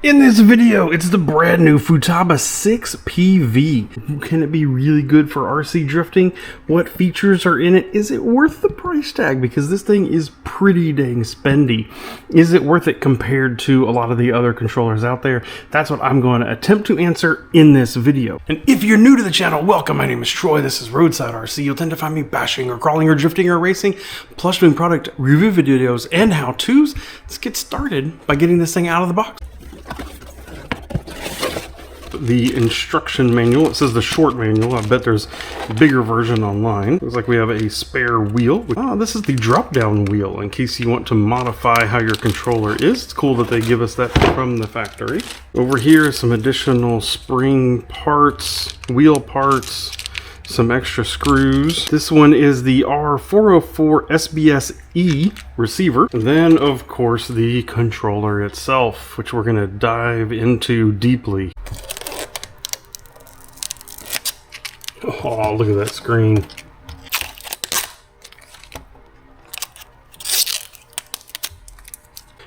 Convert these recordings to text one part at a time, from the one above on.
In this video, it's the brand new Futaba 6PV. Can it be really good for RC drifting? What features are in it? Is it worth the price tag? Because this thing is pretty dang spendy. Is it worth it compared to a lot of the other controllers out there? That's what I'm going to attempt to answer in this video. And if you're new to the channel, welcome. My name is Troy. This is RoadsideRC. You'll tend to find me bashing or crawling or drifting or racing, plus doing product review videos and how-tos. Let's get started by getting this thing out of the box. The instruction manual, it says the short manual. I bet there's a bigger version online. Looks like we have a spare wheel. This is the drop down wheel in case you want to modify how your controller is. It's cool that they give us that from the factory. Over here is some additional spring parts, wheel parts, some extra screws. This one is the R404 SBS-E receiver. And then of course the controller itself, which we're gonna dive into deeply. Oh, look at that screen.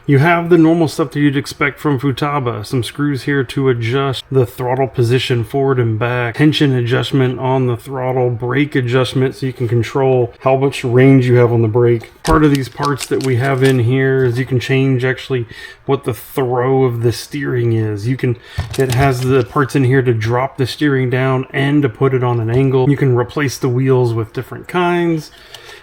You have the normal stuff that you'd expect from Futaba. Some screws here to adjust the throttle position forward and back, tension adjustment on the throttle, brake adjustment so you can control how much range you have on the brake. Part of these parts that we have in here is you can change actually what the throw of the steering is. It has the parts in here to drop the steering down and to put it on an angle. You can replace the wheels with different kinds.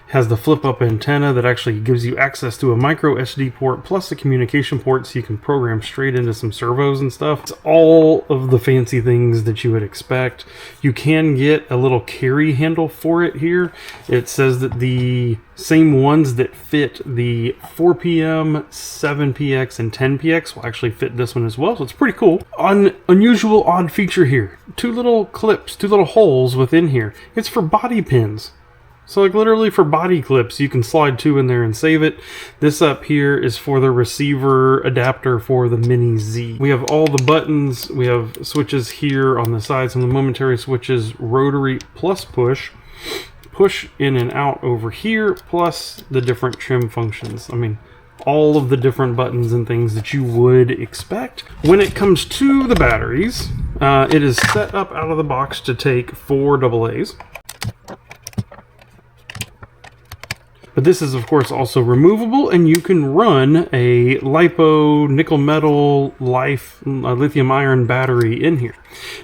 Has the flip-up antenna that actually gives you access to a micro SD port plus a communication port so you can program straight into some servos and stuff. It's all of the fancy things that you would expect. You can get a little carry handle for it here. It says that the same ones that fit the 4PM, 7PX, and 10PX will actually fit this one as well, so it's pretty cool. Unusual odd feature here. Two little clips, two little holes within here. It's for body pins. So like literally for body clips, you can slide two in there and save it. This up here is for the receiver adapter for the Mini Z. We have all the buttons. We have switches here on the side. Some of the momentary switches, rotary plus push. Push in and out over here, plus the different trim functions. I mean, all of the different buttons and things that you would expect. When it comes to the batteries, it is set up out of the box to take 4 AA's. But this is of course also removable, and you can run a LiPo nickel metal lithium ion battery in here.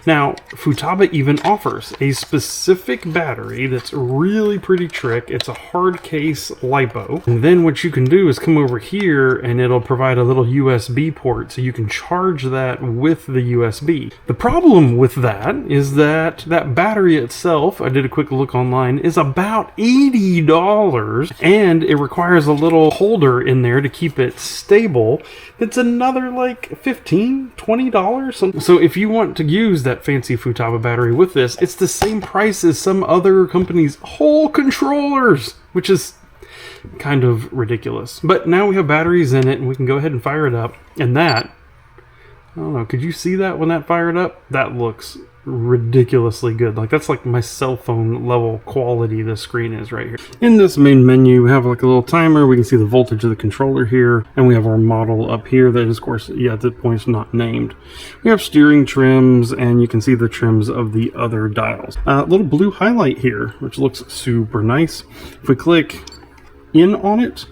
Now Futaba even offers a specific battery that's really pretty trick. It's a hard case LiPo, and then what you can do is come over here and it'll provide a little USB port so you can charge that with the USB. The problem with that is that battery itself, I did a quick look online, is about $80, and it requires a little holder in there to keep it stable. It's another like $15, $20. So if you want to use that fancy Futaba battery with this, it's the same price as some other companies' whole controllers, which is kind of ridiculous. But now we have batteries in it and we can go ahead and fire it up. And that, I don't know, could you see that when that fired up? That looks ridiculously good. Like that's like my cell phone level quality this screen is right here. In this main menu we have like a little timer. We can see the voltage of the controller here, and we have our model up here that is of course at this point is not named. We have steering trims, and you can see the trims of the other dials. Little blue highlight here which looks super nice. If we click in on it,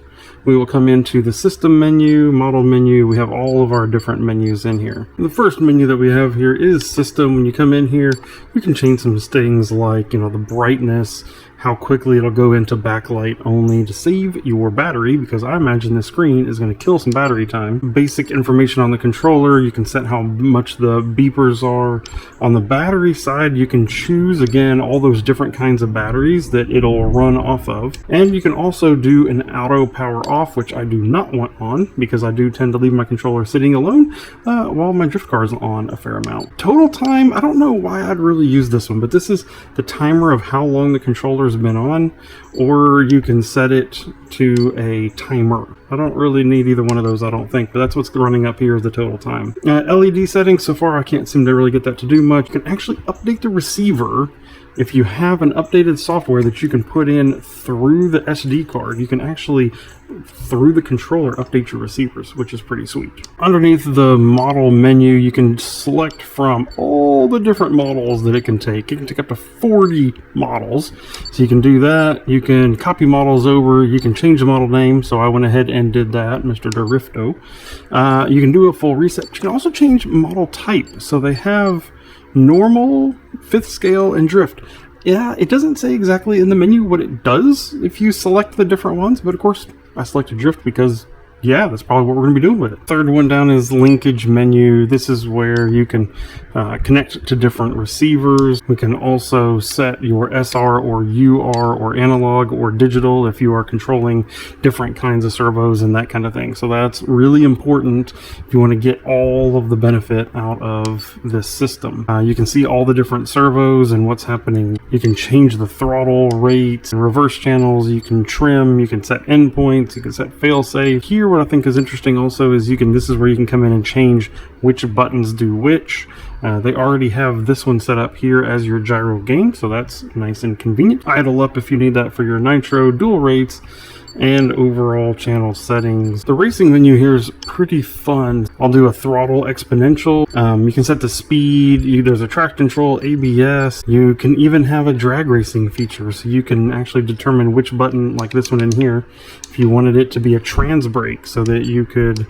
we will come into the system menu, model menu. We have all of our different menus in here. The first menu that we have here is system. When you come in here, you can change some things like, the brightness, how quickly it'll go into backlight only to save your battery, because I imagine this screen is going to kill some battery time. Basic information on the controller. You can set how much the beepers are. On the battery side, you can choose, again, all those different kinds of batteries that it'll run off of. And you can also do an auto power off, which I do not want on, because I do tend to leave my controller sitting alone while my drift car is on a fair amount. Total time, I don't know why I'd really use this one, but this is the timer of how long the controller's been on, or you can set it to a timer. I don't really need either one of those, I don't think, but that's what's running up here is the total time. LED settings, so far I can't seem to really get that to do much. You can actually update the receiver if you have an updated software that you can put in through the SD card, you can actually, through the controller, update your receivers, which is pretty sweet. Underneath the model menu, you can select from all the different models that it can take. It can take up to 40 models, so you can do that. You can copy models over, you can change the model name, so I went ahead and did that, Mr. Dorifto. You can do a full reset. You can also change model type, so they have normal, 5th scale, and drift. Yeah, it doesn't say exactly in the menu what it does if you select the different ones, but of course I selected drift because, yeah, that's probably what we're going to be doing with it. Third one down is linkage menu. This is where you can connect to different receivers. We can also set your SR or UR or analog or digital if you are controlling different kinds of servos and that kind of thing. So that's really important if you want to get all of the benefit out of this system. You can see all the different servos and what's happening. You can change the throttle rate and reverse channels. You can trim. You can set endpoints. You can set failsafe. Here, what I think is interesting also is this is where you can come in and change which buttons do which. They already have this one set up here as your gyro gain, so that's nice and convenient. Idle up if you need that for your nitro, dual rates, and overall channel settings. The racing menu here is pretty fun. I'll do a throttle exponential. You can set the speed. There's a track control, ABS. You can even have a drag racing feature, so you can actually determine which button, like this one in here, if you wanted it to be a trans brake, so that you could,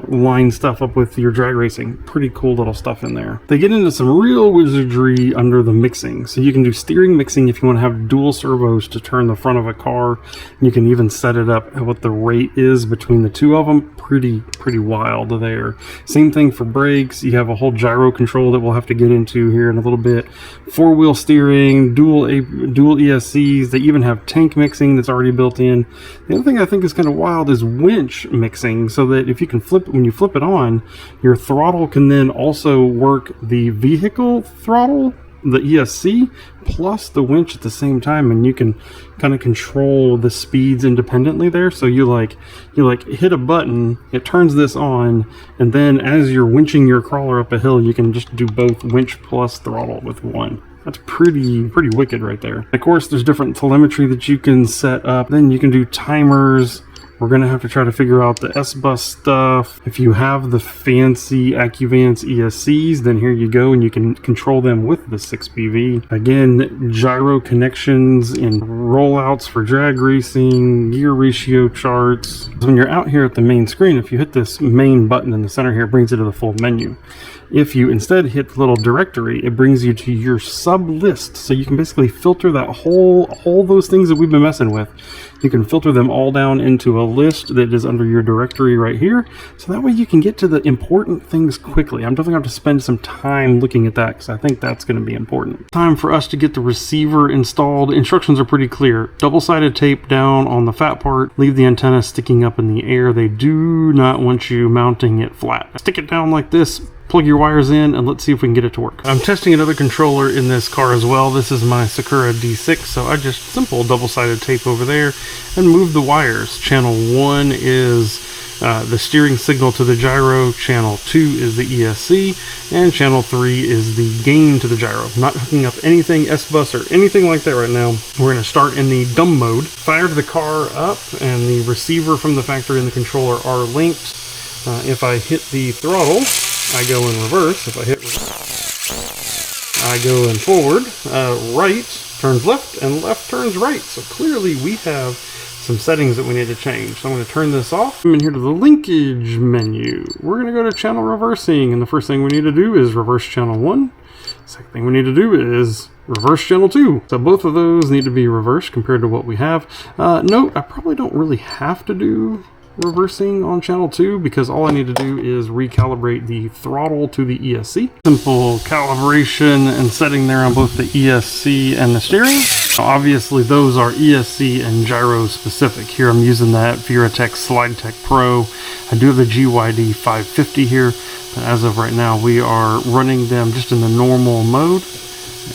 line stuff up with your drag racing. Pretty cool little stuff in there. They get into some real wizardry under the mixing. So you can do steering mixing if you want to have dual servos to turn the front of a car. You can even set it up what the rate is between the two of them. Pretty wild there. Same thing for brakes. You have a whole gyro control that we'll have to get into here in a little bit. 4-wheel steering, dual ESCs. They even have tank mixing that's already built in. The other thing I think is kind of wild is winch mixing, so that if you can when you flip it on, your throttle can then also work the vehicle throttle, the ESC, plus the winch at the same time, and you can kind of control the speeds independently there. So you hit a button, it turns this on, and then as you're winching your crawler up a hill, you can just do both winch plus throttle with one. That's pretty wicked right there. Of course, there's different telemetry that you can set up. Then you can do timers. We're going to have to try to figure out the S-Bus stuff. If you have the fancy Accuvance ESCs, then here you go, and you can control them with the 6PV. Again, gyro connections and rollouts for drag racing, gear ratio charts. When you're out here at the main screen, if you hit this main button in the center here, it brings you to the full menu. If you instead hit the little directory, it brings you to your sub list. So you can basically filter that all those things that we've been messing with. You can filter them all down into a list that is under your directory right here. So that way you can get to the important things quickly. I'm definitely going to have to spend some time looking at that because I think that's going to be important. Time for us to get the receiver installed. Instructions are pretty clear. Double-sided tape down on the fat part. Leave the antenna sticking up in the air. They do not want you mounting it flat. Stick it down like this. Plug your wires in, and let's see if we can get it to work. I'm testing another controller in this car as well. This is my Sakura D6, so I just simple double-sided tape over there and move the wires. Channel 1 is the steering signal to the gyro, channel 2 is the ESC, and channel 3 is the gain to the gyro. I'm not hooking up anything S-Bus or anything like that right now. We're going to start in the dumb mode. Fire the car up, and the receiver from the factory and the controller are linked. If I hit the throttle, I go in reverse. If I hit reverse, I go in forward. Right turns left, and left turns right. So clearly we have some settings that we need to change. So I'm going to turn this off. I'm in here to the linkage menu. We're going to go to channel reversing, and the first thing we need to do is reverse channel 1. Second thing we need to do is reverse channel 2. So both of those need to be reversed compared to what we have. Note, I probably don't really have to do reversing on channel 2 because all I need to do is recalibrate the throttle to the ESC. Simple calibration and setting there on both the ESC and the steering. Now, obviously those are ESC and gyro specific. Here I'm using that Veritech Slide Tech Pro. I do have the GYD 550 here, but as of right now we are running them just in the normal mode.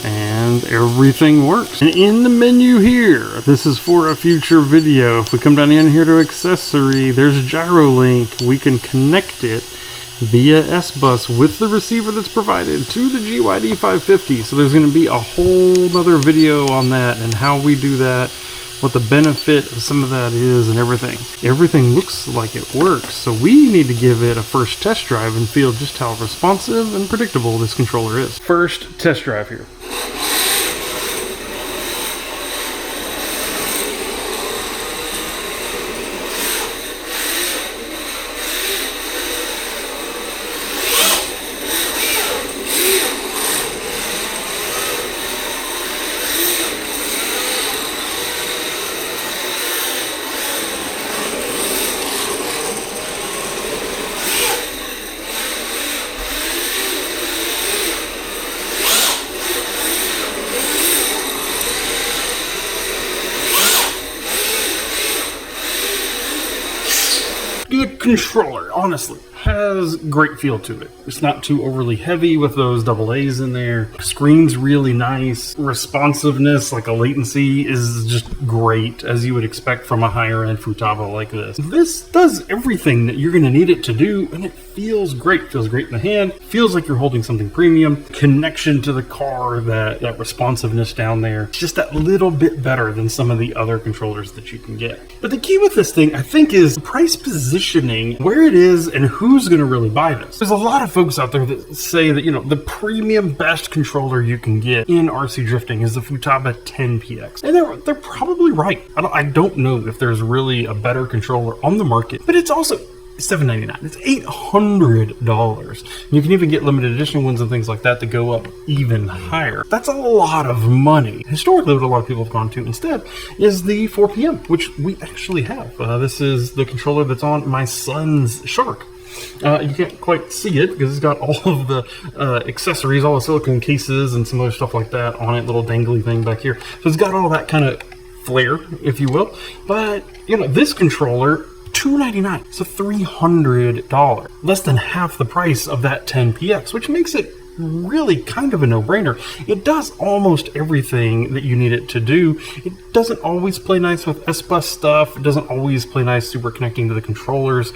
And everything works. And in the menu here, this is for a future video. If we come down in here to accessory, there's gyro link. We can connect it via S-Bus with the receiver that's provided to the GYD 550. So there's going to be a whole other video on that and how we do that, what the benefit of some of that is and everything. Everything looks like it works, so we need to give it a first test drive and feel just how responsive and predictable this controller is. First test drive here. Good controller, honestly, has great feel to it. It's not too overly heavy with those double A's in there. Screen's really nice. Responsiveness, like a latency, is just great, as you would expect from a higher end Futaba like this. This does everything that you're going to need it to do, and it feels great. Feels great in the hand. Feels like you're holding something premium. Connection to the car, that responsiveness down there, just that little bit better than some of the other controllers that you can get. But the key with this thing, I think, is price positioning, where it is and who's going to really buy this. There's a lot of folks out there that say that, you know, the premium best controller you can get in RC drifting is the Futaba 10PX. And they're probably right. I don't know if there's really a better controller on the market, but it's also $799. It's $800. You can even get limited edition ones and things like that to go up even higher. That's a lot of money. Historically, what a lot of people have gone to instead is the 4PM, which we actually have. This is the controller that's on my son's Shark. You can't quite see it because it's got all of the accessories, all the silicone cases and some other stuff like that on it, little dangly thing back here. So it's got all that kind of flair, if you will. But, you know, this controller, $299, so $300, less than half the price of that 10PX, which makes it really kind of a no-brainer. It does almost everything that you need it to do. It doesn't always play nice with S-Bus stuff. It doesn't always play nice super connecting to the controllers.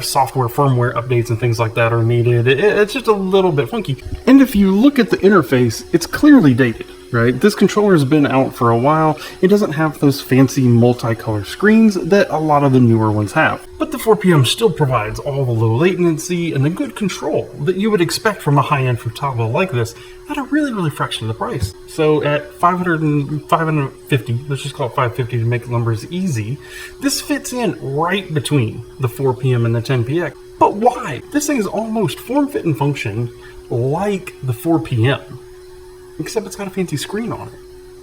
Software, firmware updates and things like that are needed. It's just a little bit funky. And if you look at the interface, it's clearly dated. Right? This controller has been out for a while. It doesn't have those fancy multicolor screens that a lot of the newer ones have. But the 4PM still provides all the low latency and the good control that you would expect from a high-end Futaba like this at a really fraction of the price. So at $550, let's just call it $550 to make the numbers easy, this fits in right between the 4PM and the 10PX. But why? This thing is almost form, fit, and function like the 4PM. Except it's got a fancy screen on it.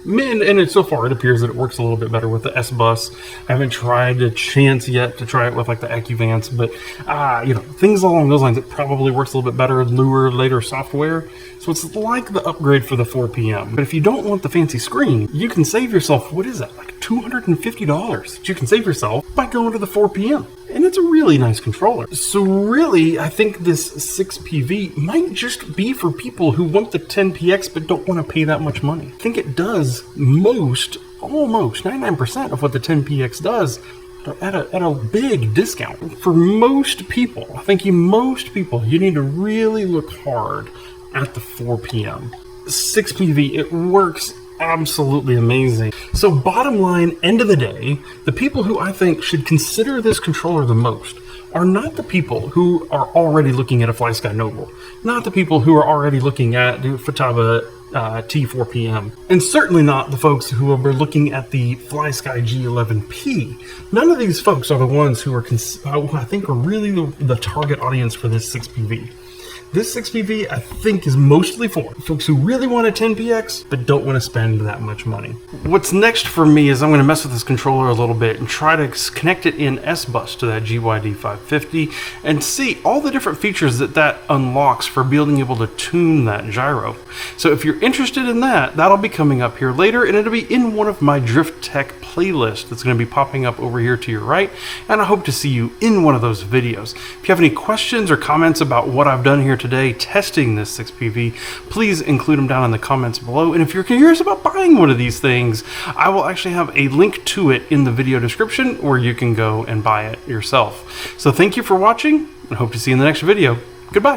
And so far, it appears that it works a little bit better with the S-Bus. I haven't tried a chance yet to try it with like the AccuVance, but you know, things along those lines, it probably works a little bit better, newer, later software. So it's like the upgrade for the 4PM. But if you don't want the fancy screen, you can save yourself, what is that, like $250 that you can save yourself by going to the 4PM. And it's a really nice controller. So really, I think this 6PV might just be for people who want the 10PX but don't want to pay that much money. I think it does almost 99% of what the 10PX does at a big discount. For most people, I think most people, you need to really look hard at the 4PM. 6PV, it works absolutely amazing. So bottom line, end of the day, the people who I think should consider this controller the most are not the people who are already looking at a FlySky Noble, not the people who are already looking at the Futaba T4PM, and certainly not the folks who are looking at the FlySky G11P. None of these folks are the ones who I think are really the target audience for this 6PV. This 6PV, I think, is mostly for folks who really want a 10PX, but don't want to spend that much money. What's next for me is I'm going to mess with this controller a little bit and try to connect it in S-Bus to that GYD 550 and see all the different features that unlocks for being able to tune that gyro. So if you're interested in that, that'll be coming up here later, and it'll be in one of my Drift Tech playlists that's going to be popping up over here to your right, and I hope to see you in one of those videos. If you have any questions or comments about what I've done here today testing this 6PV, please include them down in the comments below. And if you're curious about buying one of these things, I will actually have a link to it in the video description where you can go and buy it yourself. So thank you for watching, and hope to see you in the next video. Goodbye.